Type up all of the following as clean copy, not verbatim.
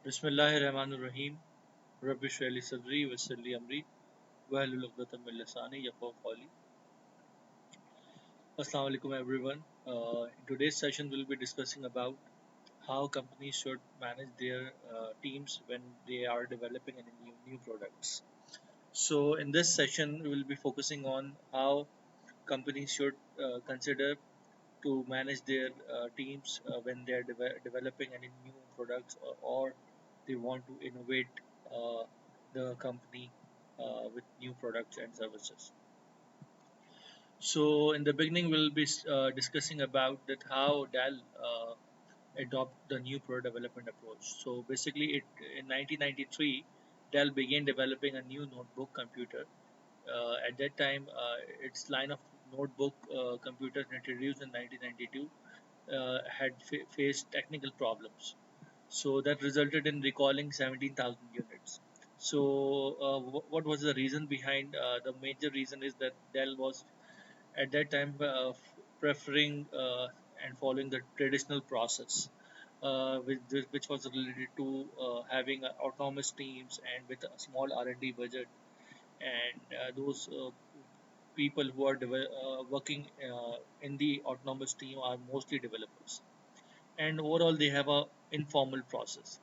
बिस्मिल्लाहिर्रहमानिर्रहीम रब्बि इश्रह ली सदरी वयस्सिर ली अमरी वहलुल उक़दतम मिन लिसानी यफ़क़हू क़ौली। Assalamu alaikum everyone. In today's session we'll be discussing about how companies should manage their teams when they are developing any new products. So in this session we will be focusing on how companies should consider to manage their teams when they are developing any new products, or they want to innovate the company with new products and services. So in the beginning, we'll be discussing about that how Dell adopt the new product development approach. So basically, in 1993, Dell began developing a new notebook computer. At that time, its line of notebook computers introduced in 1992 had faced technical problems. So that resulted in recalling 17,000 units. So what was the reason behind? The major reason is that Dell was at that time preferring and following the traditional process, which was related to having autonomous teams and with a small R&D budget, and those people who are working in the autonomous team are mostly developers, and overall they have a informal process,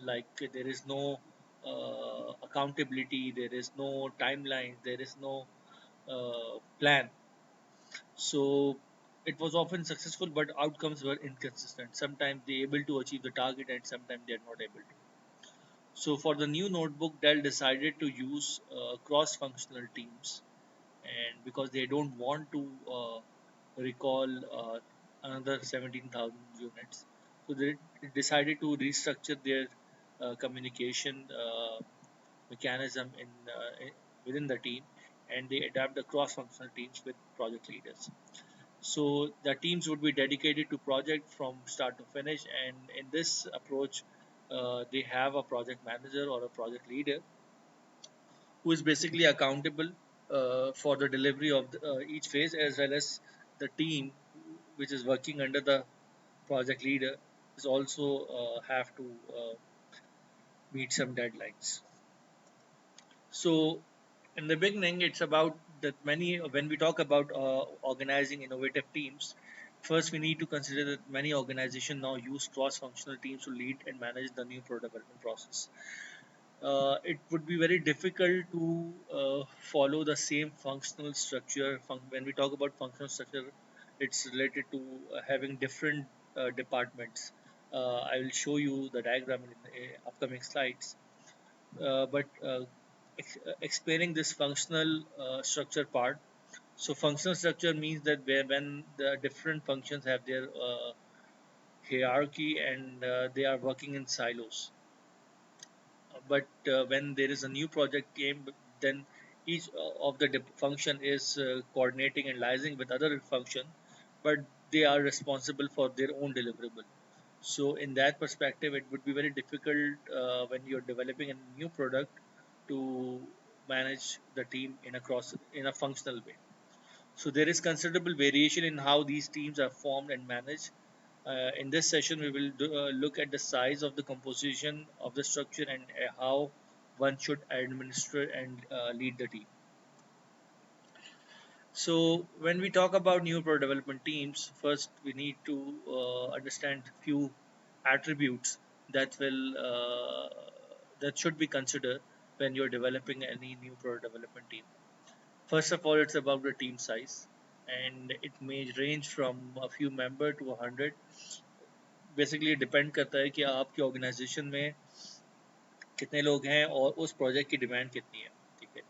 like there is no accountability, there is no timeline, there is no plan. So it was often successful, but outcomes were inconsistent. Sometimes they able to achieve the target, and sometimes they are not able to. So for the new notebook, Dell decided to use cross-functional teams, and because they don't want to recall another 17,000 units, so they decided to restructure their communication mechanism within the team, and they adapt the cross-functional teams with project leaders. So the teams would be dedicated to project from start to finish, and in this approach, they have a project manager or a project leader who is basically accountable for the delivery of each phase, as well as the team which is working under the project leader is also have to meet some deadlines. So in the beginning, it's about that many when we talk about organizing innovative teams, first we need to consider that many organizations now use cross-functional teams to lead and manage the new product development process. It would be very difficult to follow the same functional structure. When we talk about functional structure, it's related to having different departments. I will show you the diagram in the upcoming slides. But explaining this functional structure part. So functional structure means that when the different functions have their hierarchy, and they are working in silos. But when there is a new project came, then each of the function is coordinating and liaising with other function, but they are responsible for their own deliverable. So in that perspective, it would be very difficult when you're developing a new product to manage the team in a functional way. So there is considerable variation in how these teams are formed and managed. In this session, we will look at the size of the composition of the structure, and how one should administer and lead the team. So when we talk about new product development teams, first we need to understand few attributes that will that should be considered when you're developing any new product development team. First of all, it's about the team size, and it may range from a few member to 100. Basically depend करता है कि आपकी organisation में कितने लोग हैं और उस प्रोजेक्ट की डिमांड कितनी है. ठीक है.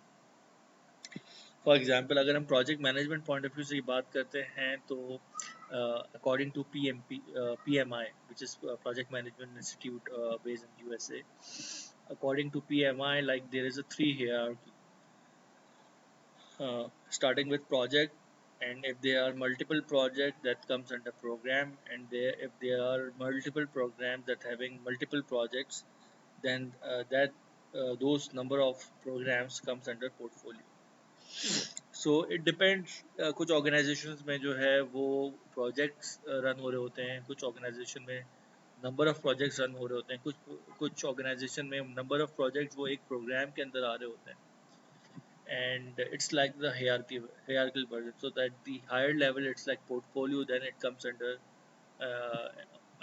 फॉर एग्जांपल, अगर हम project management point of view से बात करते हैं, तो according to PMI, which is Project Management Institute based in USA, according to PMI, like there is a three hierarchy, starting with project, and if there are multiple projects, that comes under program, and if there are multiple programs that having multiple projects, then that those number of programs comes under portfolio. So it depends. कुछ organizations में जो है वो projects run हो रहे होते हैं, कुछ organization में नंबर ऑफ प्रोजेक्ट्स रन हो रहे होते हैं, कुछ ऑर्गेनाइजेशन में नंबर ऑफ प्रोजेक्ट्स वो एक प्रोग्राम के अंदर आ रहे होते हैं, and it's like the hierarchical version, so that the higher level it's like portfolio, then it comes uh,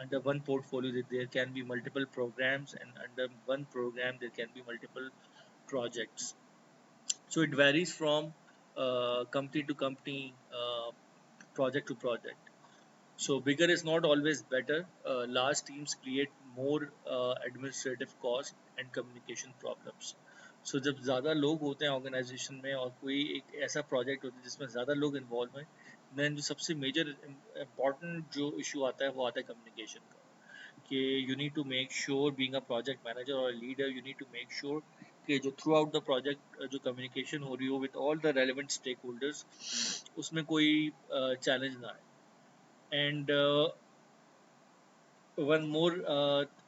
under one portfolio that there can be multiple programs, and under one program there can be multiple projects. So it varies from company to company, project to project. So bigger is not always better. Large teams create more administrative cost and communication problems. So जब ज़्यादा लोग होते हैं organisation में और कोई एक ऐसा प्रोजेक्ट होता है जिसमें ज़्यादा लोग इन्वॉल्व हैं, देन जो सबसे मेजर इम्पॉर्टेंट जो इशू आता है वो आता है कम्युनिकेशन का, कि you need to make sure, being a project manager और leader, you need to make sure कि जो थ्रू आउट द प्रोजेक्ट जो कम्युनिकेशन हो रही हो with all the relevant stakeholders, उसमें कोई चैलेंज ना आए. And one more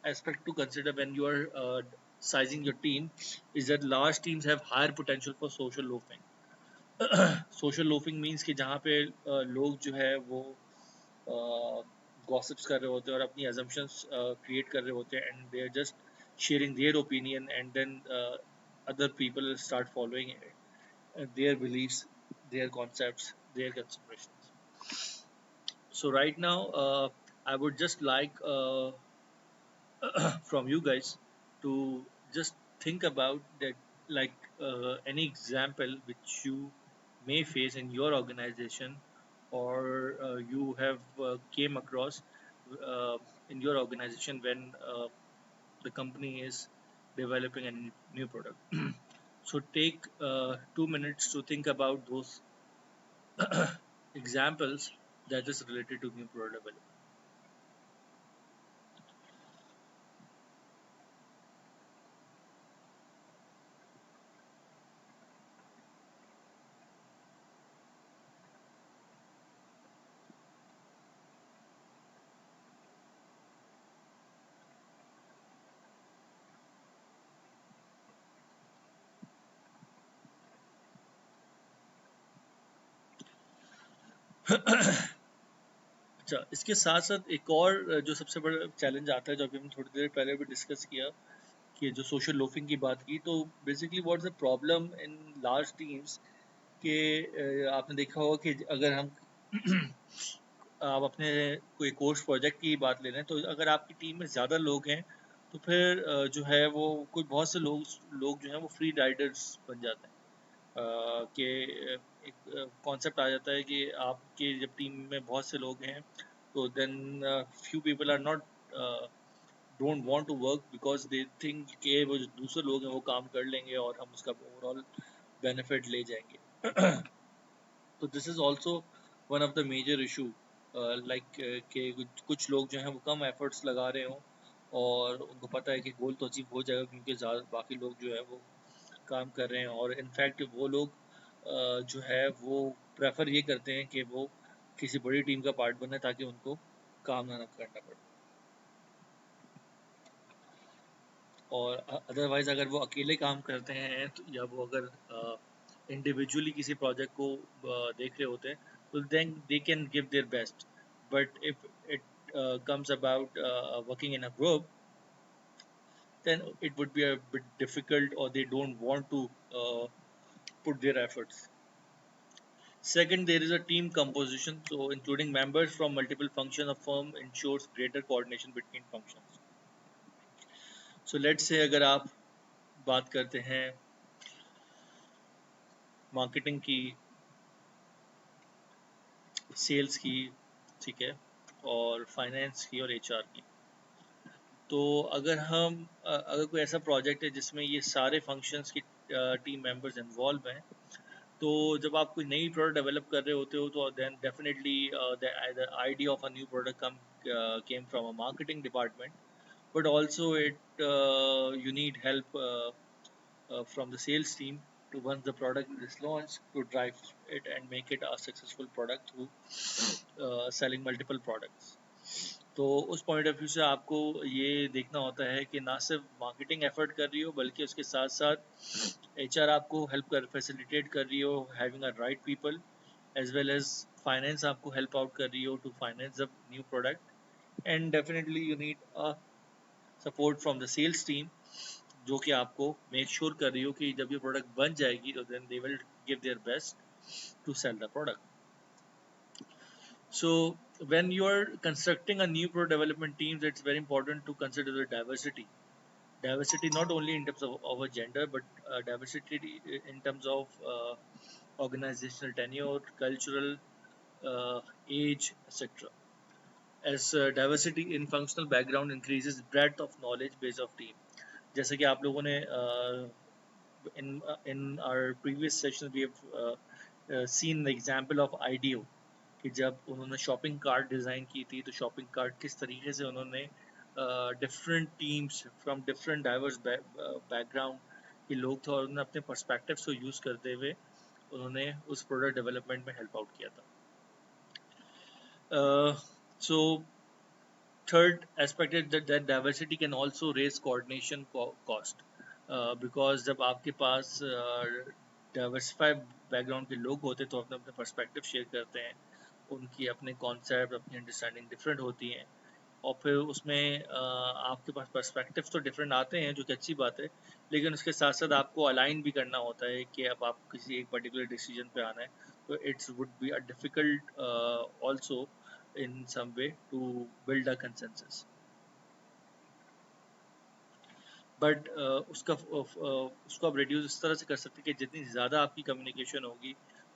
aspect to consider when you are sizing your team is that large teams have higher potential for social loafing. Social loafing means कि जहाँ पे लोग जो है वो गॉसिप्स कर रहे होते हैं और अपनी assumptions create कर रहे होते हैं, and they are just sharing their opinion, and then other people start following their beliefs, their concepts, their considerations. So right now, I would just like from you guys to just think about that, like any example which you may face in your organization, or you have came across uh, in your organization when the company is developing a new product. So take 2 minutes to think about those examples that is related to new product development. अच्छा, इसके साथ साथ एक और जो सबसे बड़ा challenge आता है, जो अभी हम थोड़ी देर पहले भी डिस्कस किया, कि जो सोशल लोफिंग की बात की, तो basically what's the problem in large teams के, आपने देखा होगा कि अगर हम आप अपने कोई कोर्स प्रोजेक्ट की बात ले रहे हैं, तो अगर आपकी टीम में ज़्यादा लोग हैं तो फिर जो है वो कोई बहुत से लोग जो हैं वो फ्री राइडर्स बन जाते हैं. कि एक कॉन्सेप्ट आ जाता है कि आपके जब टीम में बहुत से लोग हैं, तो then few people are not don't want to work because they think कि वो जो दूसरे लोग हैं वो काम कर लेंगे और हम उसका ओवरऑल बेनिफिट ले जाएंगे. तो this is also one of the major issue, like कि कुछ लोग जो हैं वो कम एफर्ट्स लगा रहे हों और उनको पता है कि गोल तो अचीव हो जाएगा, क्योंकि बाकी लोग जो है वो काम कर रहे हैं, और इनफैक्ट वो लोग जो है वो प्रेफर ये करते हैं कि वो किसी बड़ी टीम का पार्ट बने ताकि उनको काम ना करना पड़े. और अदरवाइज अगर वो अकेले काम करते हैं तो, या वो अगर इंडिविजुअली किसी प्रोजेक्ट को देख रहे होते हैं, तो then they can give their best. But if it comes about working in a group, then it would be a bit difficult, or they don't want to put their efforts. Second, there is a team composition, so including members from multiple functions of firm ensures greater coordination between functions. So let's say अगर आप बात करते हैं marketing की, sales की, ठीक है, और फाइनेंस की और एचआर की, तो अगर कोई ऐसा प्रोजेक्ट है जिसमें ये सारे फंक्शंस की टीम मेंबर्स इन्वॉल्व हैं, तो जब आप कोई नई प्रोडक्ट डेवलप कर रहे होते हो, तो then definitely the idea of a new product came from a marketing department, but also you need help from the sales team to, once the product is launched, to drive it and make it a successful product through selling multiple products. तो उस point of view से आपको ये देखना होता है कि ना सिर्फ मार्केटिंग एफर्ट कर रही हो, बल्कि उसके साथ साथ एचआर आपको हेल्प कर फैसिलिटेट कर रही हो having a right people, as well as finance आपको हेल्प आउट कर रही हो to finance the new product, and definitely you need support from the sales team, जो कि आपको मेक श्योर कर रही हो कि जब ये प्रोडक्ट बन जाएगी तो then they will give their best to sell the product. So when you are constructing a new product development teams, it's very important to consider the diversity. Diversity not only in terms of a gender, but diversity in terms of organizational tenure, cultural age, etc. As diversity in functional background increases breadth of knowledge base of team. जैसे कि आप लोगों ने in our previous session we have seen the example of IDEO, कि जब उन्होंने shopping cart design की थी तो शॉपिंग कार्ट किस तरीके से उन्होंने different teams from different diverse background के लोग थे और उन्होंने अपने पर्सपेक्टिव्स को यूज़ करते हुए उन्होंने उस प्रोडक्ट डेवलपमेंट में हेल्प आउट किया था. सो third aspect is that diversity can also raise coordination cost, because जब आपके पास डाइवर्सिफाइड बैकग्राउंड के लोग होते हैं तो अपने अपने पर्सपेक्टिव शेयर करते हैं, उनकी अपने कॉन्सेप्ट अपनी अंडरस्टैंडिंग डिफरेंट होती हैं, और फिर उसमें आपके पास पर्सपेक्टिव तो डिफरेंट आते हैं जो कि अच्छी बात है, लेकिन उसके साथ साथ आपको अलाइन भी करना होता है कि अब आप किसी एक पर्टिकुलर डिसीजन पे आना है, तो it's would be a difficult also in some way to build a consensus. But उसको आप रिड्यूस इस तरह से कर सकते हैं कि जितनी ज़्यादा आपकी कम्युनिकेशन होगी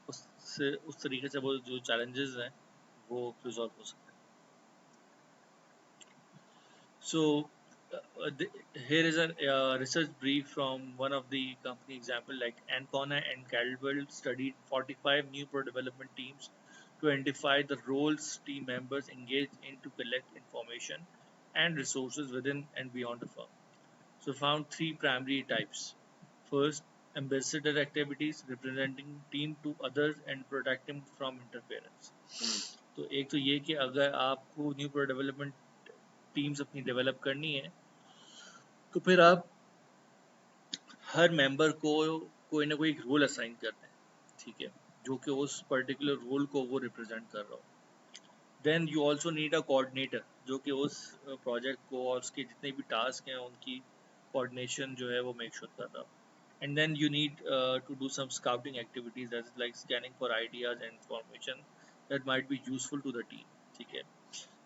उससे उस तरीके से वो जो चैलेंजेस हैं वो रिजॉल्व हो सकते हैं. So here is a research brief from one of the company example, like Ancona and Caldwell studied 45 new product development teams to identify the roles team members engage in to collect information and resources within and beyond the firm. So found three primary types. First, ambassador activities representing team to others and protecting from interference. तो एक तो ये कि अगर आपको new product development teams अपनी develop करनी है तो फिर आप हर मेंबर को कोई ना कोई एक रोल असाइन करते हैं, ठीक है, जो कि उस पर्टिकुलर रोल को वो रिप्रेजेंट कर रहा हो. Then you also need a coordinator जो कि उस प्रोजेक्ट को और उसके जितने भी टास्क हैं उनकी कोऑर्डिनेशन जो है वो मेक श्योर कर रहा हो. And then you need to do some scouting activities, that is like scanning for ideas and information that might be useful to the team, ठीक है.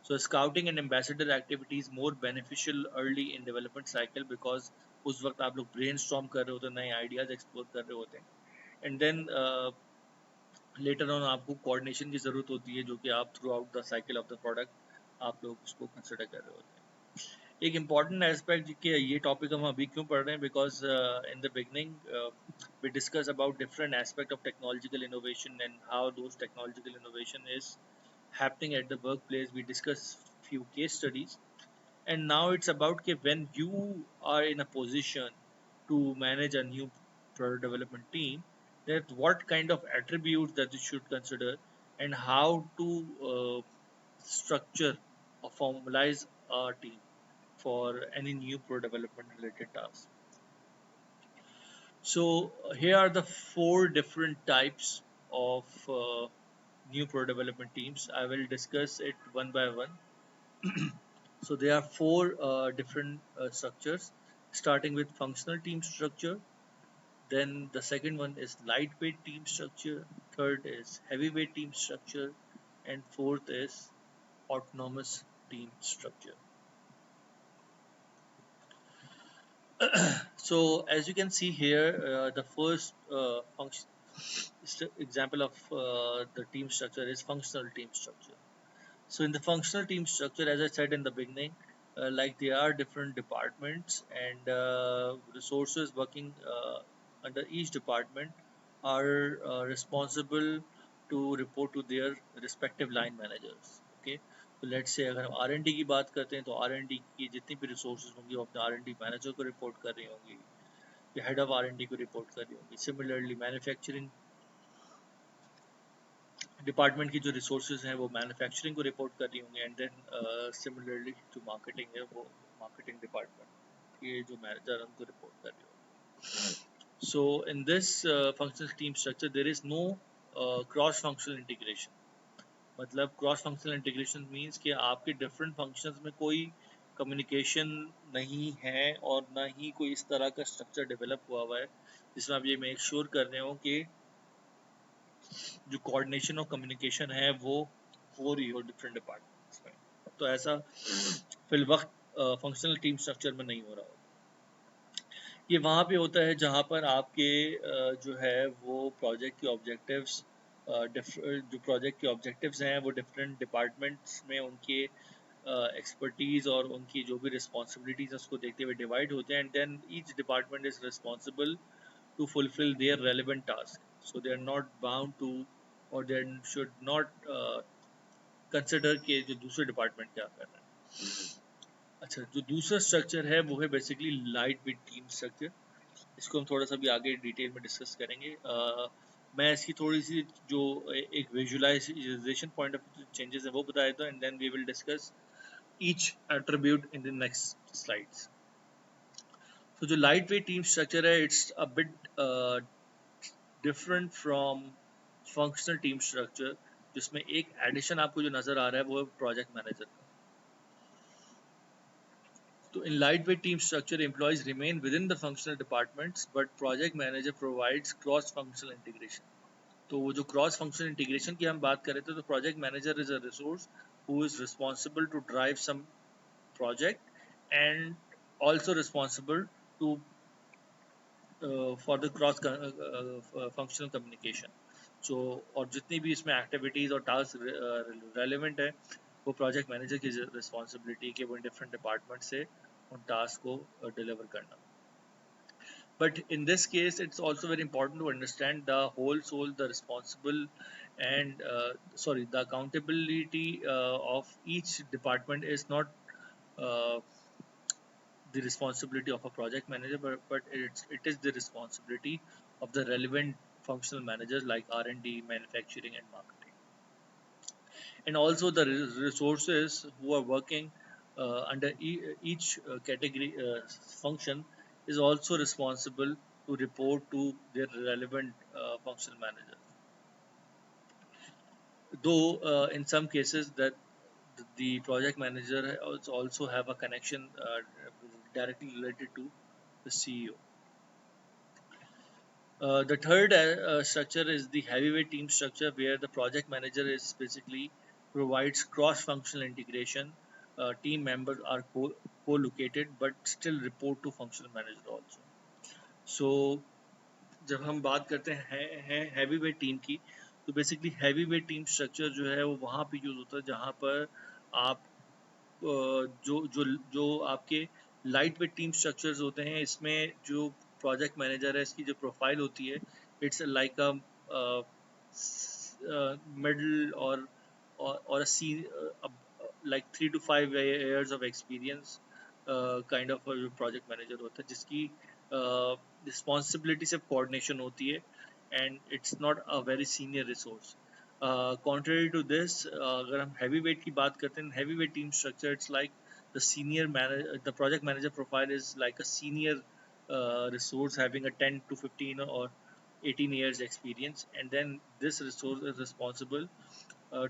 So scouting and ambassador activities more beneficial early in development cycle because उस वक्त आप लोग brainstorm कर रहे होते हैं, नए ideas explore कर रहे होते हैं, and then later on आपको coordination की ज़रूरत होती है जो कि आप throughout the cycle of the product आप लोग उसको consider कर रहे होते हैं. एक इम्पॉर्टेंट एस्पेक्ट कि ये टॉपिक हम अभी क्यों पढ़ रहे हैं, because in the beginning we discuss about different aspect of technological innovation and how those technological innovation is happening at the workplace. We discuss few case studies, and now it's about कि when you are in a position to manage a new product development team, that what kind of attributes that you should consider and how to structure or formalize a team for any new product development related tasks. So here are the four different types of new product development teams. I will discuss it one by one. So there are four different structures, starting with functional team structure. Then the second one is lightweight team structure. Third is heavyweight team structure, and fourth is autonomous team structure. So as you can see here, the first example of the team structure is functional team structure. So in the functional team structure, as I said in the beginning, like there are different departments and resources working under each department are responsible to report to their respective line managers. Okay, तो let's say अगर हम R&D की बात करते हैं तो R&D की जितनी भी रिसोर्सेज होंगी वो अपने R&D मैनेजर को रिपोर्ट कर रही होंगी या हेड ऑफ R&D को रिपोर्ट कर रही होंगी. सिमिलरली मैन्युफैक्चरिंग डिपार्टमेंट की जो रिसोर्सेज हैं वो मैन्युफैक्चरिंग को रिपोर्ट कर रही होंगी, एंड देन सिमिलरली जो मार्केटिंग है वो मार्केटिंग डिपार्टमेंट ये जो मैनेजर है उनको रिपोर्ट कर रही होगी. So in this functional team structure there is no cross functional integration. मतलब क्रॉस फंक्शनल इंटीग्रेशन मीन्स कि आपके डिफरेंट फंक्शंस में कोई कम्युनिकेशन नहीं है और ना ही कोई इस तरह का स्ट्रक्चर डेवलप हुआ है जिसमें आप ये मेक श्योर कर रहे हो कि जो कोऑर्डिनेशन और कम्युनिकेशन है वो हो रही हो डिफरेंट डिपार्टमेंट्स में। तो ऐसा फिल वक्त फंक्शनल टीम स्ट्रक्चर में नहीं हो रहा होता। ये वहाँ पे होता है जहाँ पर आपके जो है वो प्रोजेक्ट के ऑब्जेक्टिव्स जो प्रोजेक्ट के ऑब्जेक्टिव्स हैं वो डिफरेंट डिपार्टमेंट्स में उनके एक्सपर्टीज और उनकी जो भी रिस्पॉन्सिबिलिटीज उसको देखते हुए डिवाइड होते हैं and then each department is responsible to fulfill their relevant task. So they are not bound to or they should not consider कि जो दूसरे डिपार्टमेंट क्या कर रहे हैं। अच्छा, जो दूसरा स्ट्रक्चर है वो है basically light weight team structure. इसको हम थोड़ा सा भी आगे डिटेल में डिस्कस करेंगे। मैं इसकी थोड़ी सी जो एक विजुअलाइजेशन पॉइंट ऑफ चेंजेस है वो बता देता हूँ and then we will discuss each attribute in the next slides. तो जो लाइट वेट टीम स्ट्रक्चर है it's a bit different from functional team structure, जिसमें एक एडिशन आपको जो नजर आ रहा है वो है प्रोजेक्ट मैनेजर का। तो in light weight team structure employees remain with in the functional departments but project manager provides cross functional integration. तो वो जो क्रॉस फंक्शनल इंटीग्रेशन की हम बात कर रहे थे, तो project manager is a resource who is responsible to drive some project and also responsible to for the cross functional communication. So और जितनी भी इसमें एक्टिविटीज और टास्क रेलेवेंट है वो प्रोजेक्ट मैनेजर की रिस्पॉन्सिबिलिटी कि वो डिफरेंट डिपार्टमेंट से उन टास्क को डिलीवर करना। But in this case, it's also very important to understand the whole soul, the responsible and the accountability of each department is not uh, the responsibility of a project manager, but it is the responsibility of the relevant functional managers like R&D, manufacturing, and marketing, and also the resources who are working under each category function is also responsible to report to their relevant functional manager. Though in some cases that the project manager also have a connection directly related to the CEO. The third structure is the heavyweight team structure, where the project manager is basically provides cross-functional integration. Team members are co-located but still report to functional manager also. So जब हम बात करते हैं heavy weight team की, तो basically heavy weight team structure जो है वो वहाँ पे यूज होता है जहाँ पर आप जो जो जो आपके लाइट वेट टीम स्ट्रक्चर्स होते हैं, इसमें जो प्रोजेक्ट मैनेजर है इसकी जो प्रोफाइल होती है इट्स लाइक अ मिडल और like 3 to 5 years of experience kind of a project manager होता है जिसकी रिस्पॉन्सिबिलिटी सिर्फ कोऑर्डिनेशन होती है and it's not a very senior resource. Contrary to this, अगर हम हैवी वेट की बात करते हैं, heavy weight team structure it's like the project manager profile is like a senior resource having a 10 to 15 or 18 years experience, and then this resource is responsible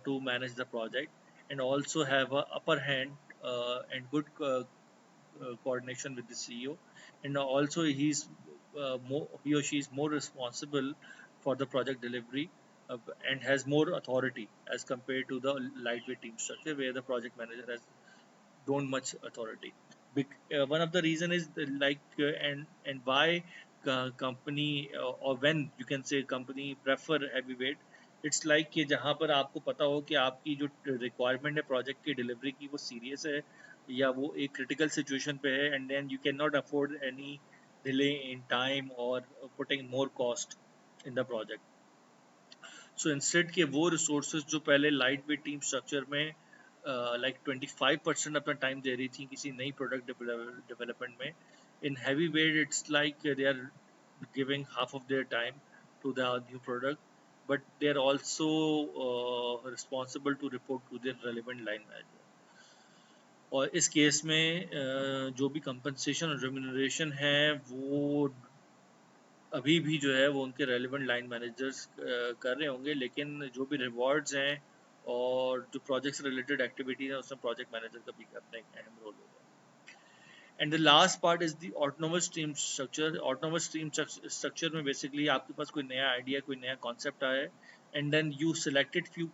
to manage the project and also have a upper hand and good coordination with the CEO, and also he or she is more responsible for the project delivery and has more authority as compared to the lightweight team structure where the project manager has don't much authority. One of the reason is and why company or when you can say company prefer heavyweight, it's like कि जहाँ पर आपको पता हो कि आपकी जो requirement है प्रोजेक्ट की डिलीवरी की वो सीरियस है या वो एक क्रिटिकल सिचुएशन पे है and then you can not afford any delay in time or putting more cost in the project. So instead के वो resources जो पहले लाइट वेट टीम स्ट्रक्चर में like 25% अपना टाइम दे रही थी किसी नई प्रोडक्ट डेवलपमेंट में, in heavy weight it's like they are giving half of their time to the new product, but they are also responsible to report to their relevant line manager. और इस case में जो भी compensation और remuneration है वो अभी भी जो है वो उनके रेलिवेंट लाइन मैनेजर्स कर रहे होंगे, लेकिन जो भी रिवॉर्ड्स हैं और जो प्रोजेक्ट से रिलेटेड एक्टिविटीज है उसमें प्रोजेक्ट मैनेजर का भी अपना एक अहम रोल होगा. And the last part is the autonomous team structure. Autonomous team structure में बेसिकली आपके पास कोई नया आइडिया, कोई नया कॉन्सेप्ट आया है, and then you selected few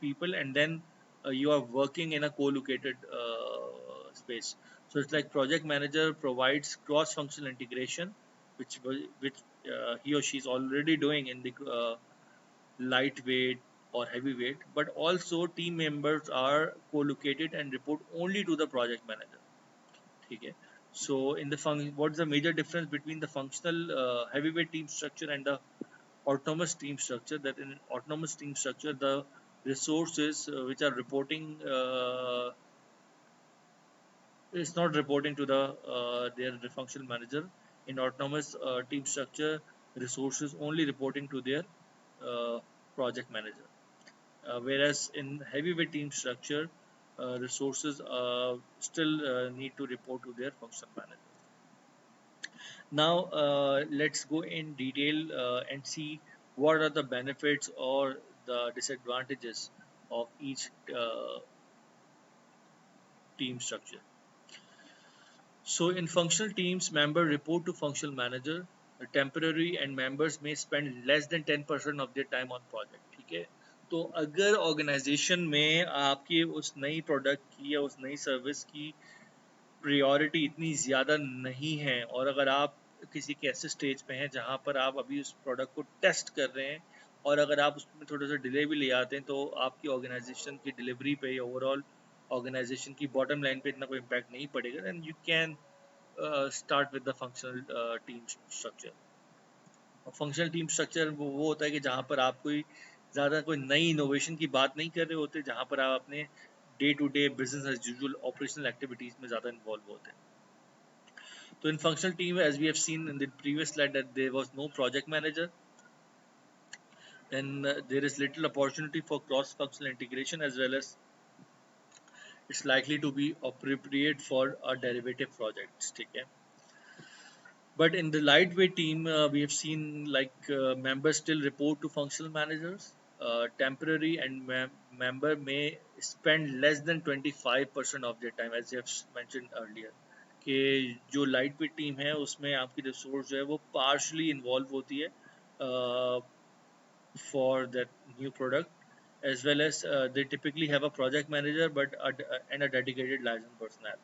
people, and then you are working in a co-located space. So it's like project manager provides cross-functional integration, which he or she is already doing in the lightweight or heavyweight, but also team members are co-located and report only to the project manager. Okay. So in the what's the major difference between the functional heavyweight team structure and the autonomous team structure? That in autonomous team structure, the resources which are reporting is not reporting to the their functional manager. In autonomous team structure, resources only reporting to their uh, project manager. Whereas in heavyweight team structure, resources still need to report to their functional manager. Now, let's go in detail and see what are the benefits or the disadvantages of each team structure. So, in functional teams, members report to functional manager. Temporary and members may spend less than 10% of their time on project. ठीक है. तो अगर organisation में आपकी उस नई product की या उस नई सर्विस की प्रायोरिटी इतनी ज़्यादा नहीं है, और अगर आप किसी के ऐसे स्टेज पे हैं जहाँ पर आप अभी उस प्रोडक्ट को टेस्ट कर रहे हैं, और अगर आप उसमें थोड़ा सा डिले भी ले आते हैं, तो आपकी ऑर्गेनाइजेशन की डिलीवरी पे या ओवरऑल ऑर्गेनाइजेशन की बॉटम लाइन पे इतना कोई इम्पैक्ट नहीं पड़ेगा. And you can start with the functional team structure. Functional team structure वो होता है कि जहाँ पर आप कोई ज़्यादा कोई नई इनोवेशन की बात नहीं कर रहे होते, जहाँ पर आप अपने day to day business as usual operational activities में ज़्यादा इन्वॉल्व होते हैं. So in functional team, as we have seen in the previous slide, that there was no project manager, then there is little opportunity for cross-functional integration, as well as it's likely to be appropriate for a derivative projects. Okay. But in the lightweight team, we have seen like members still report to functional managers. Temporary and member may spend less than 25% of their time, as you have mentioned earlier. कि जो light weight team है उसमें आपकी resource जो है वो partially involve होती है for that new product, as well as they typically have a project manager and a dedicated licensed personnel.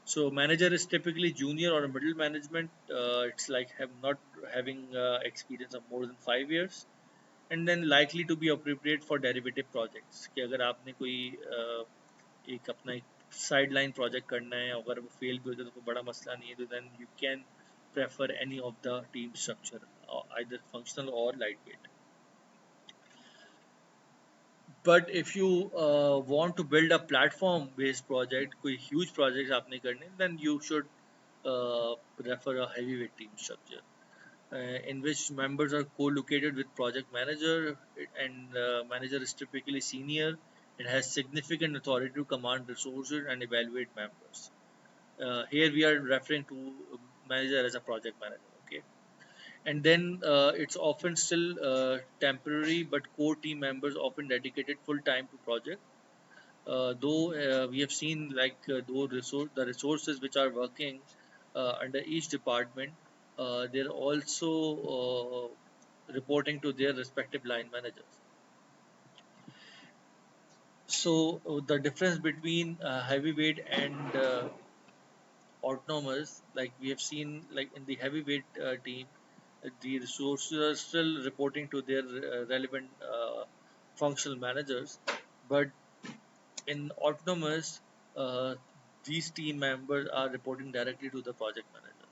So manager is typically junior or middle management. It's like have not having experience of more than 5 years, and then likely to be appropriate for derivative projects. कि अगर आपने कोई एक अपना एक side line project करना है, अगर वो फेल भी हो जाए तो कोई बड़ा मसला नहीं है, तो then you can prefer any of the team structure, either functional or lightweight. But if you want to build a platform based project, कोई huge projects आपने करने, then you should prefer a heavyweight team structure, in which members are co-located with project manager, and manager is typically senior. It has significant authority to command resources and evaluate members. Here we are referring to manager as a project manager. Okay. And then it's often still temporary, but core team members often dedicated full time to project. Though we have seen like the resources which are working under each department, they're also reporting to their respective line managers. So the difference between heavyweight and autonomous, like we have seen, like in the heavyweight team, the resources are still reporting to their relevant functional managers, but in autonomous, uh, these team members are reporting directly to the project manager.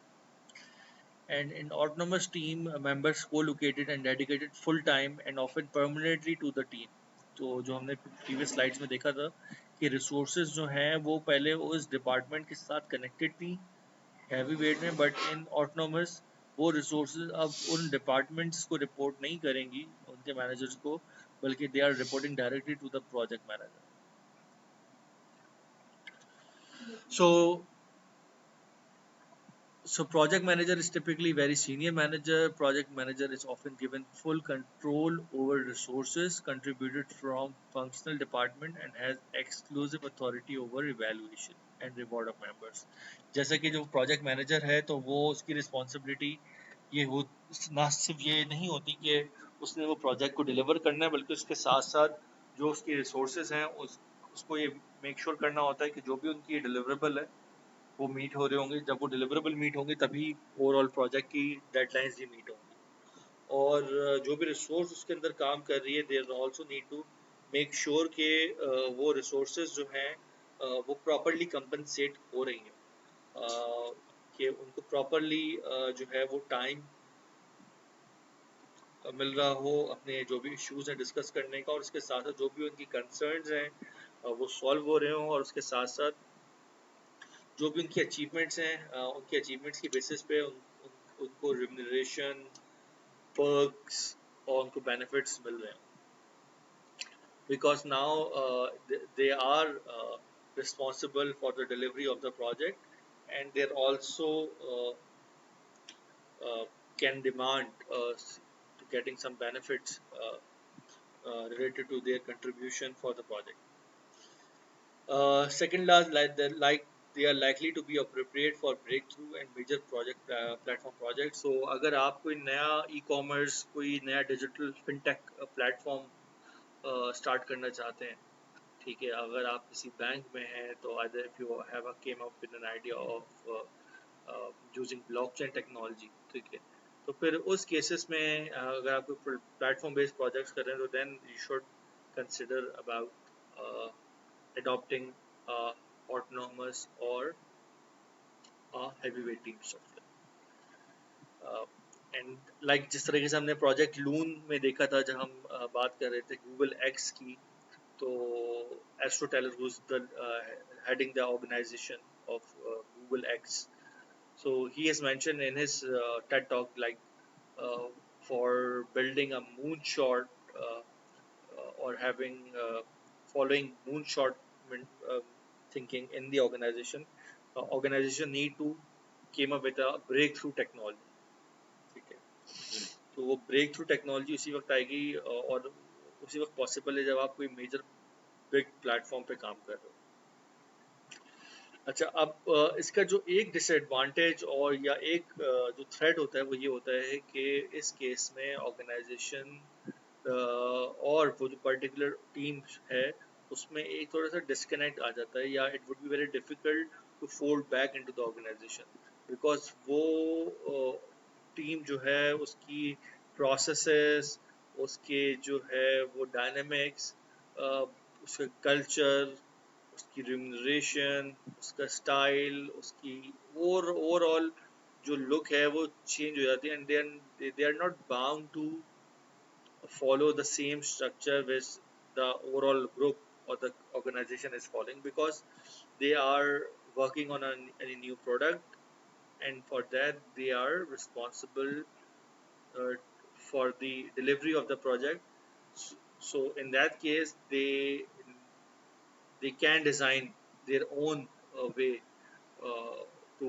And in autonomous team, members co-located and dedicated full time and often permanently to the team. तो जो हमने previous slides में देखा था कि resources जो हैं वो पहले उस डिपार्टमेंट के साथ कनेक्टेड थी हैवी वेट में, बट इन ऑटोनोमस वो रिसोर्सेज अब उन डिपार्टमेंट्स को रिपोर्ट नहीं करेंगी उनके मैनेजर्स को, बल्कि they are reporting directly to the project manager. So So project manager is typically very senior manager. Project manager is often given full control over resources contributed from functional department and has exclusive authority over evaluation and reward of members. जैसे कि जो project manager है तो वो उसकी responsibility ये हो ना सिर्फ ये नहीं होती कि उसने वो project को deliver करना है बल्कि उसके साथ साथ जो उसकी resources हैं उसको ये make sure करना होता है कि जो भी उनकी deliverable है वो मीट हो रहे होंगे। जब वो डिलीवरेबल मीट होंगे तभी ओवरऑल प्रोजेक्ट की डेडलाइंस भी मीट होंगी। और जो भी रिसोर्स उसके अंदर काम कर रही है there also need to make sure कि वो रिसोर्सेज जो हैं वो प्रॉपरली कंपनसेट हो रही हैं, कि उनको प्रॉपरली जो है वो टाइम मिल रहा हो अपने जो भी इश्यूज हैं डिस्कस करने का, और उसके साथ साथ जो भी उनकी कंसर्न्स हैं वो सॉल्व हो रहे हों, और उसके साथ साथ जो भी उनकी अचीवमेंट्स हैं उनकी अचीवमेंट्स की बेसिस पे उनको रिम्यूनरेशन, पर्क्स और उनको बेनिफिट्स मिल रहे हैं, because now they are responsible for the delivery of the project, and they're also uh, can demand getting some benefits related to their contribution for the project. Second last, like they are likely to be appropriate for breakthrough and major project platform projects. So अगर आप कोई नया e-commerce, कोई नया digital fintech platform start करना चाहते हैं, ठीक है, अगर आप किसी बैंक में हैं तो either if you have came up with an idea of using blockchain technology, ठीक है, तो फिर उस केसेस में अगर आप कोई प्लेटफॉर्म बेस्ड प्रोजेक्ट्स कर रहे हैं तो then you should consider about adopting autonomous or heavyweight team software. And like जिस तरीके से हमने प्रोजेक्ट लून में देखा था जब हम बात कर रहे थे गूगल एक्स की, तो Astro Teller who's the heading the organization of Google X, so he has mentioned in his TED talk like uh, for building a moonshot or having following moonshot uh, thinking in the organization need to came up with a breakthrough technology, ठीक है, तो वो break through technology उसी वक्त आएगी और उसी वक्त पॉसिबल है जब आप कोई मेजर बिग प्लेटफॉर्म पे काम कर रहे हो। अच्छा, अब इसका जो एक डिसएडवांटेज और या एक जो थ्रेट होता है वो ये होता है कि इस केस में ऑर्गेनाइजेशन और वो जो पर्टिकुलर टीम है उसमें एक थोड़ा सा डिस्कनेक्ट आ जाता है, या it would be very difficult to fold back into the organisation, because वो टीम जो है उसकी प्रोसेसेस, उसके जो है वो डायनेमिक्स, उसका कल्चर, उसकी रिम्यूनरेशन, उसका स्टाइल, उसकी ओवरऑल जो लुक है वो चेंज हो जाती है, and they are not bound to follow the same structure which the overall group or the organization is following, because they are working on any new product, and for that they are responsible uh, for the delivery of the project. So in that case they can design their own way uh, to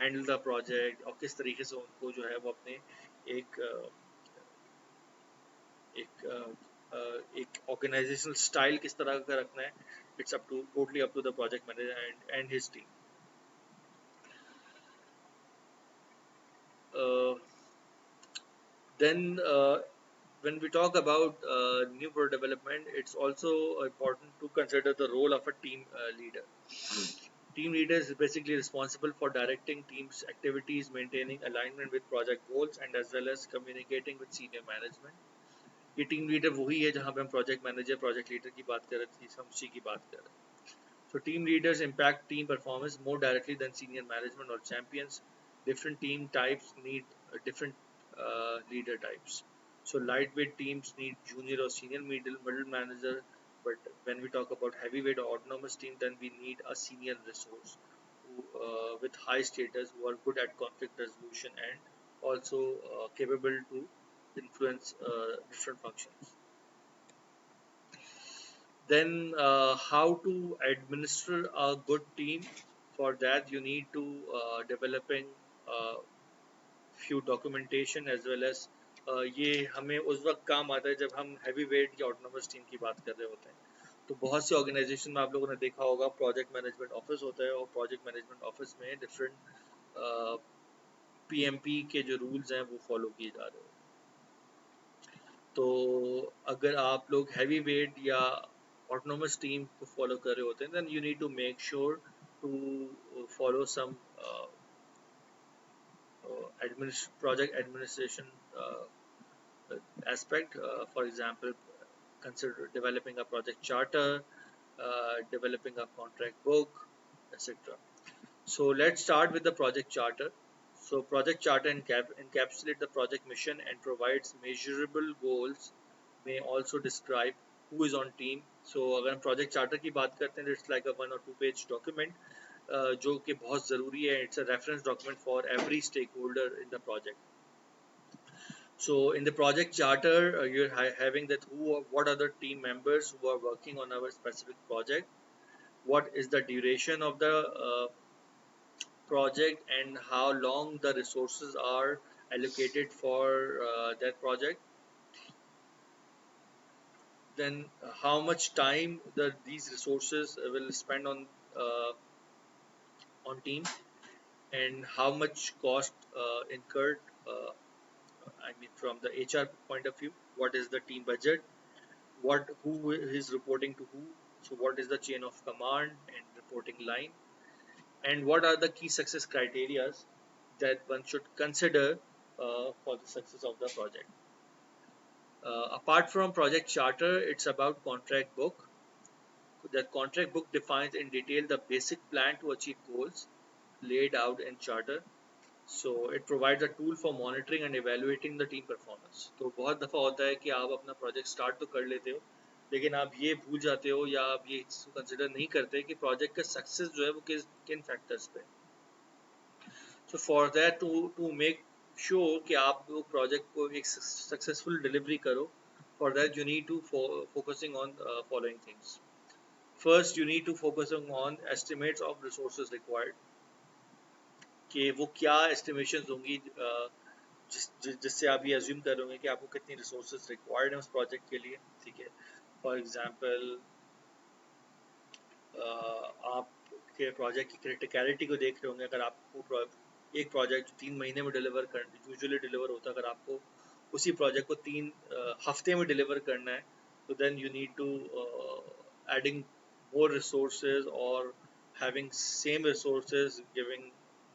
handle the project, और किस तरीके से उनको जो है वो अपने एक एक एक ऑर्गेनाइजेशनल स्टाइल किस तरह का रखना है, it's up to totally up to the project manager and his team. Then when we talk about new product development, it's also important to consider the role of a team leader. Team leader is basically responsible for directing team's activities, maintaining alignment with project goals, and as well as communicating with senior management. ये team leader वही है जहाँ पे हम project manager project leader की बात कर रहे थे, हम उसी की बात कर रहे हैं। So team leaders impact team performance more directly than senior management or champions. Different team types need different leader types. So lightweight teams need junior or senior middle manager, but when we talk about heavyweight or autonomous team, then we need a senior resource with high status who are good at conflict resolution and also capable to influence different functions. Then how to administer a good team? For that you need to developing few documentation as well as ये हमें उस वक्त काम आता है जब हम heavy weight या ऑटोनोमस टीम की बात कर रहे होते हैं। तो बहुत से ऑर्गेनाइजेशन में आप लोगों ने देखा होगा प्रोजेक्ट मैनेजमेंट ऑफिस होता है, और प्रोजेक्ट मैनेजमेंट ऑफिस में डिफरेंट पीएमपी के जो रूल्स हैं वो फॉलो किए जा रहे हैं। तो अगर आप लोग हैवी वेट या ऑटोनोमस टीम को फॉलो कर रहे होते हैं then you need to make sure to follow some project administration aspect. For example, consider developing a project charter, developing a contract book, etc. So let's start with the project charter. So project charter encapsulates the project mission and provides measurable goals. May also describe who is on team. So अगर हम project charter की बात करते हैं, it's like a 1 or 2 page document जो कि बहुत ज़रूरी है. It's a reference document for every stakeholder in the project. So in the project charter, you're having that what are the team members who are working on our specific project, what is the duration of the project, and how long the resources are allocated for that project. Then how much time these resources will spend uh, on team, and how much cost incurred. I mean, from the HR point of view, what is the team budget? Who is reporting to who? So what is the chain of command and reporting line? And what are the key success criteria that one should consider for the success of the project? Apart from project charter, it's about contract book. The contract book defines in detail the basic plan to achieve goals laid out in charter. So it provides a tool for monitoring and evaluating the team performance. तो बहुत दफ़ा होता है कि आप अपना project start तो कर लेते हो, लेकिन आप ये भूल जाते हो या आप ये कंसिडर नहीं करते कि प्रोजेक्ट का सक्सेस जो है वो किन फैक्टर्स पे। So for that to make sure कि आप लोग प्रोजेक्ट को एक सक्सेसफुल डिलीवरी करो, for that you need to focusing on following things. First, you need to focusing on estimates of resources required, कि वो क्या एस्टिमेशंस होंगी जिससे आप ये अज्यूम करोगे कि आपको कितनी रिसोर्सेज रिक्वायर्ड है उस प्रोजेक्ट के लिए. ठीक है, फॉर एग्जांपल आपके प्रोजेक्ट की क्रिटिकलिटी को देख रहे होंगे. अगर आपको एक प्रोजेक्ट 3 महीने में यूजुअली डिलीवर होता है, अगर आपको उसी प्रोजेक्ट को 3 हफ्ते में डिलीवर करना है, तो then you need to adding more resources or having same resources, giving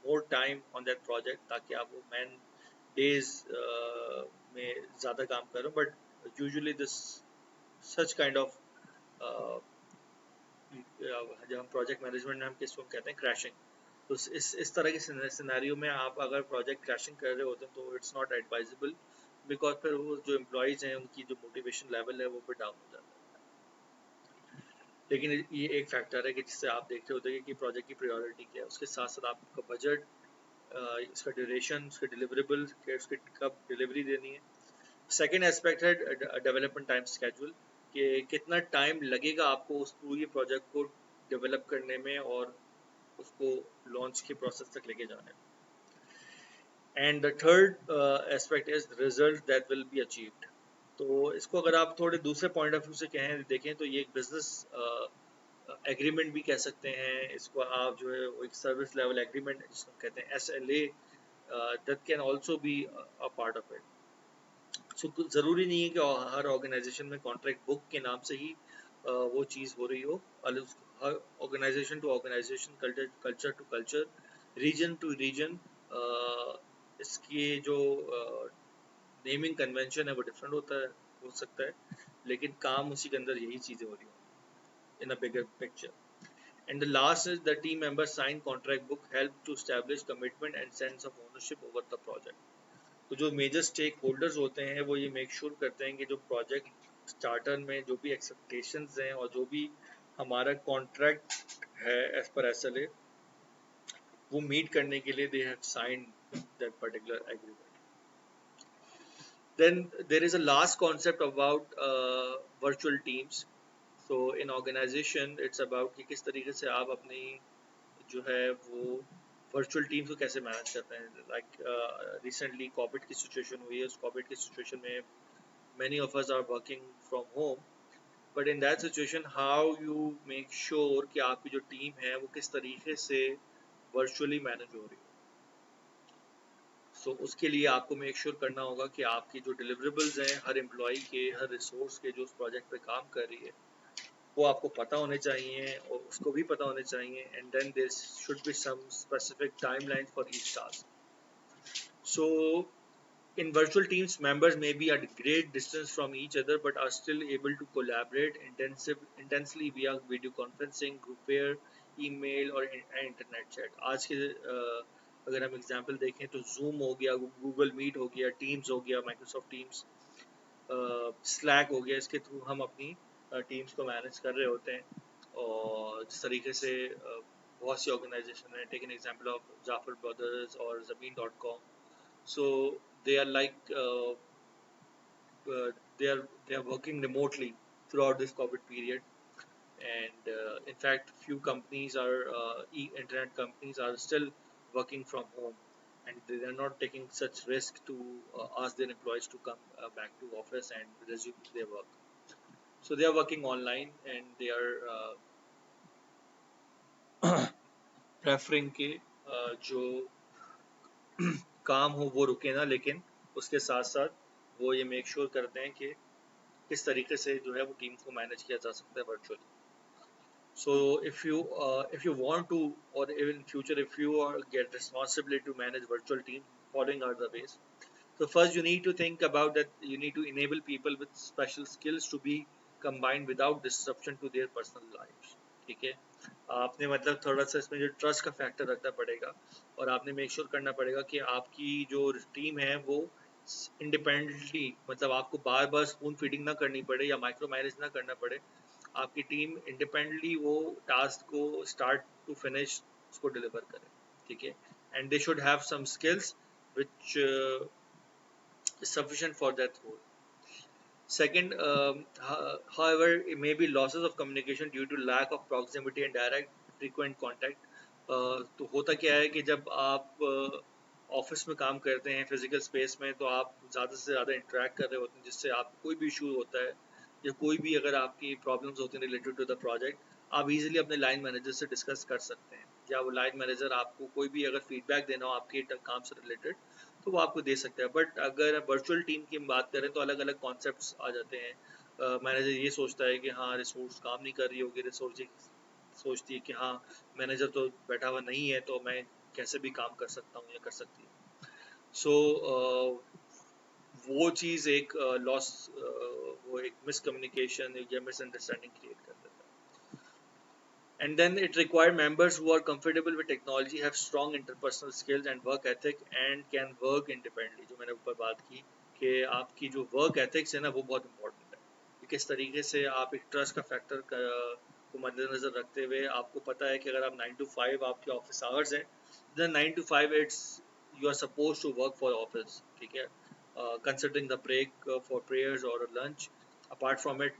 more time on that project ताकि आप वो man days में ज़्यादा काम करो. But usually this such kind of जब हम प्रोजेक्ट मैनेजमेंट में हम किसको कहते हैं क्रैशिंग, तो इस तरह के सिनेरियो में आप अगर प्रोजेक्ट क्रैशिंग कर रहे होते हैं तो इट्स नॉट एडवाइजेबल, बिकॉज फिर वो जो एम्प्लॉयज़ हैं उनकी जो मोटिवेशन लेवल है वो फिर डाउन हो जाता है. लेकिन ये एक फैक्टर है कि जिससे आप देखते होते हैं कि प्रोजेक्ट की प्रायोरिटी क्या है, उसके साथ साथ आपका बजट, इसका ड्यूरेशन, उसके डिलीवरेबल, उसकी कब डिलीवरी देनी है. सेकेंड एस्पेक्ट है डेवलपमेंट टाइम स्केड्यूल, कि कितना टाइम लगेगा आपको उस पूरी प्रोजेक्ट को डेवलप करने में और उसको लॉन्च के प्रोसेस तक लेके जाने में. And the third aspect is result that will be achieved. तो इसको अगर आप थोड़े दूसरे पॉइंट ऑफ व्यू से देखें तो ये एक बिजनेस एग्रीमेंट भी कह सकते हैं इसको आप, जो है वो एक सर्विस लेवल एग्रीमेंट जिसको कहते हैं SLA, that can also be a part of it. So ज़रूरी नहीं है कि हर ऑर्गेनाइजेशन में कॉन्ट्रैक्ट बुक के नाम से ही वो चीज़ हो रही हो. हर organisation to organisation, culture to culture, region to region इसकी जो नेमिंग कन्वेंशन है वो डिफरेंट हो सकता है, लेकिन काम उसी के अंदर यही चीज़ें हो रही हैं in a bigger picture. And the last is the team members sign contract book help to establish commitment and sense of ownership over the project. तो जो मेजर स्टेक होल्डर्स होते हैं वो ये मेक श्योर करते हैं कि जो प्रोजेक्ट स्टार्टर में जो भी एक्सपेक्टेशंस हैं और जो भी हमारा कॉन्ट्रैक्ट है एज पर SLA वो मीट करने के लिए they have signed that particular agreement. Then there is a last concept about virtual teams. So in organization it's about कि किस तरीके से आप अपनी जो है वो वर्चुअल टीम्स को कैसे मैनेज करते हैं. लाइक रिसेंटली कोविड की सिचुएशन हुई है. उस कोविड की सिचुएशन में many of us are working from home, but in that situation how you make sure कि आपकी जो टीम है वो किस तरीके से वर्चुअली मैनेज हो रही है. उसके लिए आपको मेक श्योर करना होगा कि आपकी जो डिलीवरेबल्स हैं हर एम्प्लॉय के, हर रिसोर्स के जो उस प्रोजेक्ट पे काम कर रही है, वो आपको पता होने चाहिए और उसको भी पता होने चाहिए. And then there should be some specific timeline for each task. So in virtual teams, members may be at great distance from each other but are still able to collaborate intensely via video conferencing, groupware, email और internet chat. आज के अगर हम example देखें तो Zoom हो गया, Google Meet हो गया, Teams हो गया, Microsoft Teams, Slack हो गया. इसके थ्रू हम अपनी टीम्स को मैनेज कर रहे होते हैं. और जिस तरीके से बहुत सी ऑर्गेनाइजेशन है, take an example of Jafar Brothers और ज़मीन.com. So they are like they are working remotely throughout this COVID period, and in fact, few companies are internet companies are still working from home, and they are not taking such risk to ask their employees to come back to office and resume their work. So they are working online, and they are preferring के जो काम हो वो रुके ना, लेकिन उसके साथ साथ वो ये मेक श्योर करते हैं कि किस तरीके से जो है वो टीम को मैनेज किया जा सकता है virtually. So if you want to, or even in future if you are get responsibility to manage virtual teams, following are the ways. So first you need to think about that you need to enable people with special skills to be combined without disruption to their personal lives. ठीक है, आपने मतलब थोड़ा सा इसमें जो trust का factor रखना पड़ेगा, और आपने मेक श्योर करना पड़ेगा कि आपकी जो टीम है वो इंडिपेंडेंटली, मतलब आपको बार बार स्पून फीडिंग ना करनी पड़े या माइक्रो मैनेज ना करना पड़े. आपकी टीम इंडिपेंडेंटली वो टास्क को स्टार्ट टू फिनिश उसको डिलीवर करे. ठीक है, and they should have some skills which is sufficient for that role. Second, however, it may be losses of communication due to lack of proximity and direct frequent contact. तो होता क्या है कि जब आप ऑफिस में काम करते हैं फिजिकल स्पेस में, तो आप ज़्यादा से ज़्यादा इंटरेक्ट कर रहे होते हैं, जिससे आपको कोई भी इशू होता है या कोई भी अगर आपकी प्रॉब्लम्स होती हैं रिलेटेड टू द प्रोजेक्ट, आप इजीली अपने लाइन मैनेजर से डिस्कस कर सकते हैं, या वो लाइन मैनेजर आपको कोई भी अगर फीडबैक देना हो आपके काम से रिलेटेड तो वो आपको दे सकता है. बट अगर वर्चुअल टीम की हम बात करें तो अलग अलग कॉन्सेप्ट्स आ जाते हैं. मैनेजर ये सोचता है कि हाँ रिसोर्स काम नहीं कर रही होगी, रिसोर्स ये सोचती है कि हाँ मैनेजर तो बैठा हुआ नहीं है तो मैं कैसे भी काम कर सकता हूँ या कर सकती हूँ. सो वो चीज़ एक लॉस, वो एक मिसकम्युनिकेशन या मिसअंडरस्टैंडिंग क्रिएट कर देता है. And then it required members who are comfortable with technology, have strong interpersonal skills and work ethic, and can work independently. जो मैंने ऊपर बात की कि आपकी जो वर्क एथिक्स है ना वो बहुत इंपॉर्टेंट है कि किस तरीके से आप एक ट्रस्ट का फैक्टर को मद्देनजर रखते हुए, आपको पता है कि अगर आप 9 to 5 आपके ऑफिस आवर्स हैं, then 9 to 5 it's you are supposed to work for office. ठीक है, considering the break for prayers or lunch, apart from it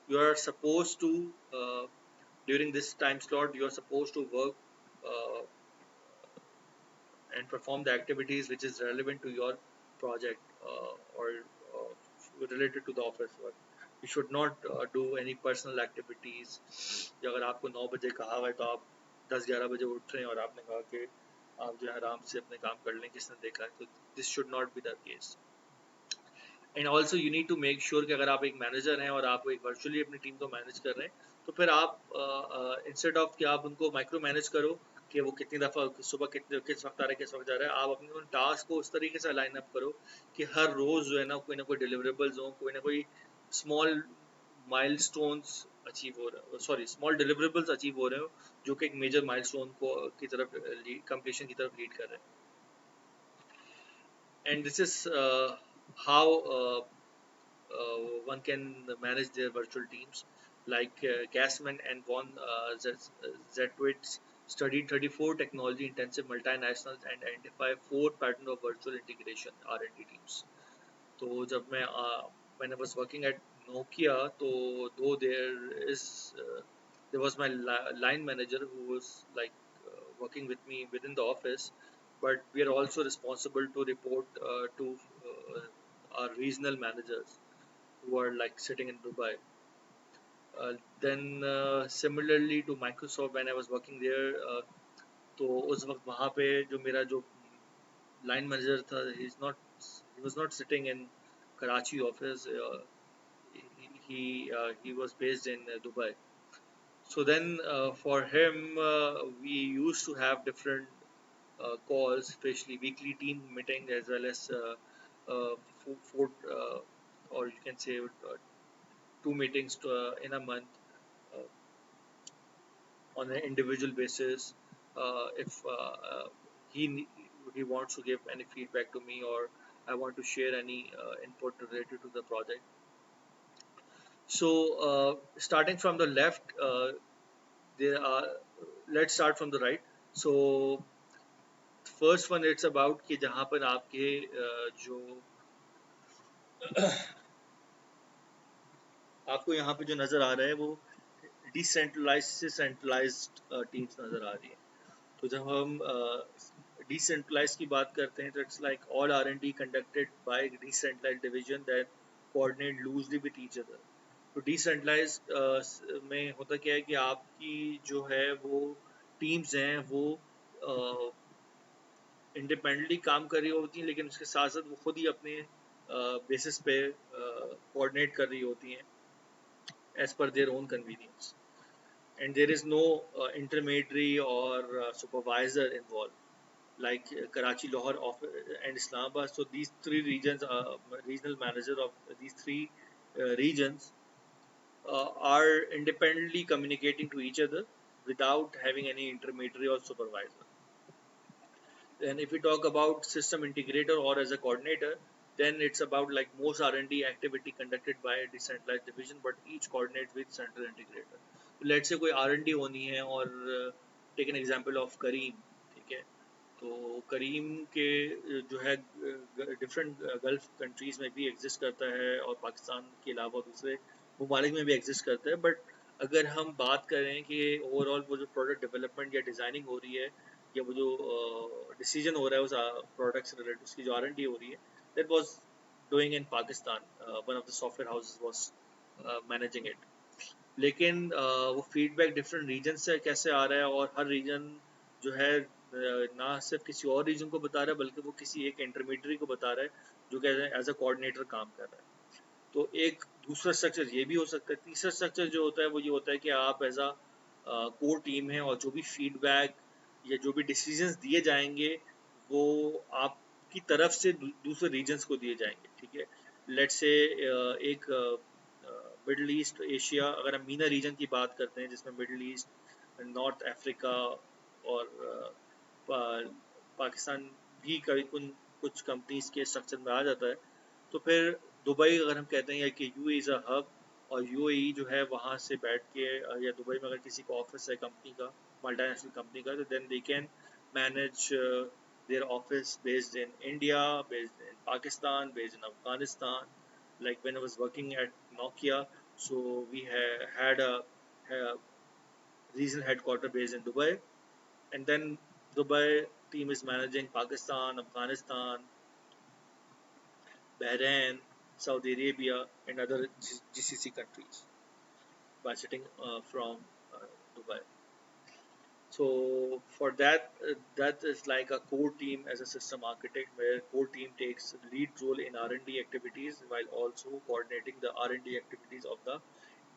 you are supposed to during this time slot you are supposed to work uh, and perform the activities which is relevant to your project or related to the office work. You should not do any personal activities. अगर आपको 9 बजे कहा हुआ है तो आप 10-11 बजे उठ रहे हैं और आपने कहा कि आप जो है आराम से अपने काम कर लें, किसने देखा है, तो this should not be the case. And also you need to make sure कि अगर आप एक मैनेजर हैं और आप एक वर्चुअली अपनी टीम को मैनेज कर रहे हैं, तो फिर आप इंस्टेड ऑफ कि आप उनको माइक्रो मैनेज करो कि वो कितनी दफ़ा सुबह किस वक्त आ रहा है, किस वक्त जा रहा है, आप अपने उन टास्क को उस तरीके से लाइन अप करो कि हर रोज़ जो है ना कोई डिलीवरेबल्स हो, कोई ना कोई स्मॉल माइलस्टोन्स अचीव हो रहे हो, सॉरी स्मॉल डिलीवरेबल्स अचीव हो रहे हो जो कि एक मेजर माइलस्टोन को की तरफ कंप्लीशन की तरफ लीड कर रहे हैं. And this is how one can manage their virtual teams. Like Gassman and von Zetwitz studied 34 technology-intensive multinationals and identified 4 patterns of virtual integration R&D teams. तो जब मैं when I was working at Nokia, तो though there was my line manager who was like working with me within the office, but we are also responsible to report to our regional managers who are like sitting in Dubai. Then similarly to Microsoft, when I was working there, तो उस वक्त वहाँ पे जो मेरा जो line manager था, he was not sitting in Karachi office. He was based in Dubai. So then for him, we used to have different calls, especially weekly team meetings as well as four, or you can say two meetings in a month uh, on an individual basis. If he he wants to give any feedback to me, or I want to share any input related to the project. So starting from the left, there are. Let's start from the right. So first one it's about कि जहाँ पर आपके जो आपको यहाँ पे जो नज़र आ रहा है वो डिसेंट्रलाइज से सेंट्रलाइज्ड टीम्स नज़र आ रही है. तो जब हम डिसेंट्रलाइज की बात करते हैं तो it's like all R&D conducted by decentralised division that coordinate loosely with each other. तो डिसेंट्रलाइज में होता क्या है कि आपकी जो है वो टीम्स हैं वो इंडिपेंडेंटली काम कर रही होती हैं, लेकिन उसके साथ साथ वो खुद ही अपने बेसिस पे कोऑर्डिनेट कर रही होती हैं as per their own convenience, and there is no intermediary और supervisor involve like Karachi, Lahore, and Islamabad. So these three regions, regional manager of these three regions are independently communicating to each other without having any intermediary or supervisor. And if we talk about system integrator or as a coordinator, then it's about like most R&D activity conducted by a decentralized division, but each coordinates with central integrator. So let's say कोई R&D होनी है और take an example of Kareem, ठीक है. तो करीम के जो है डिफरेंट गल्फ कंट्रीज में भी एग्जिस्ट करता है और पाकिस्तान के अलावा दूसरे ममालिक में भी एग्जिस्ट करता है. बट अगर हम बात करें कि ओवरऑल वो जो प्रोडक्ट डेवलपमेंट या डिज़ाइनिंग हो रही है या वो जो डिसीजन हो रहा है उस प्रोडक्ट से रिलेटेड, उसकी जो R&D हो रही है, that was doing in Pakistan. One of the software houses was managing it. लेकिन वो फीडबैक डिफरेंट रीजन से कैसे आ रहा है, और हर रीजन जो है ना सिर्फ किसी और रीजन को बता रहा है बल्कि वो किसी एक इंटरमीडियरी को बता रहा है जो कि एज अ कोऑर्डिनेटर काम कर रहा है. तो एक दूसरा स्ट्रक्चर ये भी हो सकता है. तीसरा स्ट्रक्चर जो होता है वो ये होता है कि आप एज अ कोर टीम है और जो भी फीडबैक या जो भी डिसीजंस दिए जाएंगे वो आपकी तरफ से दूसरे रीजन्स को दिए जाएंगे. ठीक है, लेट्स से एक मिडल ईस्ट एशिया, अगर हम मीना रीजन की बात करते हैं जिसमें मिडल ईस्ट, नॉर्थ अफ्रीका और पाकिस्तान भी कभी कुछ कंपनीज के स्ट्रक्चर में आ जाता है. तो फिर दुबई अगर हम कहते हैं कि यूएई इज़ अ हब, और यूएई जो है वहाँ से बैठ के या दुबई में अगर किसी का ऑफिस है कंपनी का, मल्टीनेशनल कंपनी का, तो then they can manage their office based in India, based in Pakistan, based in Afghanistan. Like when I was working at Nokia, so we had a regional headquarter based in Dubai, and then Dubai team is managing Pakistan, Afghanistan, Bahrain, Saudi Arabia, and other GCC countries by sitting from Dubai. So for that, that is like a core team as a system architect, where core team takes lead role in R&D activities while also coordinating the R&D activities of the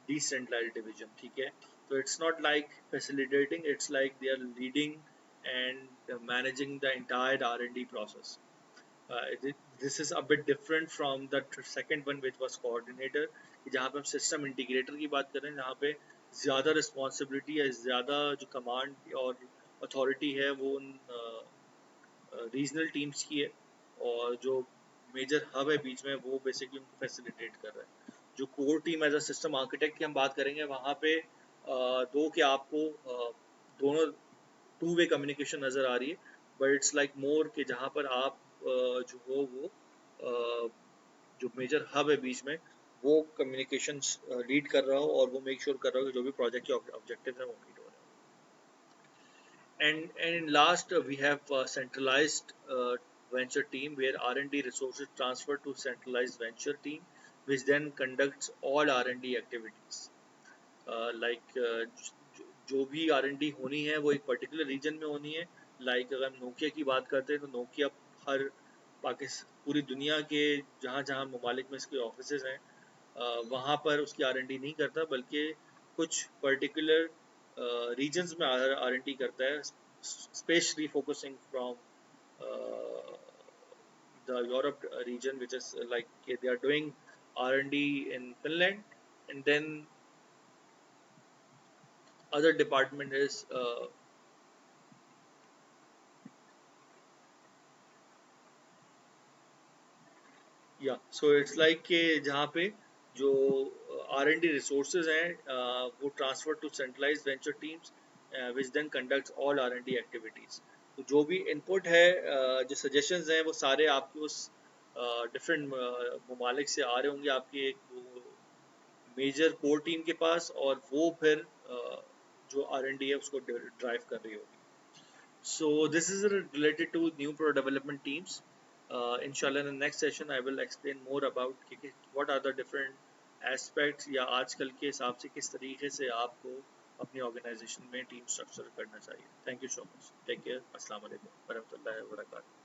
decentralized division. ठीक है, so it's not like facilitating; it's like they are leading and managing the entire R&D process. This is a bit different from the second one which was coordinator, जहाँ पे हम system integrator की बात कर रहे हैं, जहाँ पे ज़्यादा रिस्पॉन्सिबिलिटी या ज़्यादा जो कमांड और अथॉरिटी है वो उन रीजनल टीम्स की है, और जो मेजर हब है बीच में वो बेसिकली उनको फैसिलिटेट कर रहा है. जो core team as a system architect की हम बात करेंगे, वहाँ पे दो कि आपको दोनों टू वे कम्युनिकेशन नज़र आ रही है, बट इट्स लाइक मोर कि जहाँ पर आप जो हो वो जो मेजर हब है बीच में वो कम्युनिकेशन लीड कर रहा हो और वो मेक श्योर कर रहा हो कि जो भी प्रोजेक्ट के ऑब्जेक्टिव है वो मीट हो रहे And in last, we have centralized venture team where R&D resources transfer to centralized venture team, which then conducts all R&D activities. Like जो भी R&D होनी है वो एक पर्टिकुलर रीजन में होनी है. लाइक अगर हम नोकिया की बात करते हैं तो नोकिया हर पाकिस्तान पूरी दुनिया के जहाँ जहाँ ममालिक में इसके ऑफिस हैं वहाँ पर उसकी R&D नहीं करता, बल्कि कुछ पर्टिकुलर रीजन्स में R&D करता है, specially focusing from the Europe region, which is like they are doing R&D in Finland, and then other department is yeah. So it's like कि जहाँ पे जो R&D resources हैं वो transfer to centralized venture teams which then conducts all R&D activities. तो जो भी input है जो suggestions हैं वो सारे आपके उस different ममालिक से आ रहे होंगे आपके एक मेजर कोर टीम के पास, और वो फिर जो R&D है उसको ड्राइव कर रही होगी. So this is related to new product development teams. Inshallah, in the next session, I will explain more about what are the different aspects या आजकल के हिसाब से किस तरीके से आपको अपनी ऑर्गेनाइजेशन में टीम स्ट्रक्चर करना चाहिए. Thank you so much. Take care. अस्सलाम वालेकुम वरहमतुल्लाहि वबरकातुहू.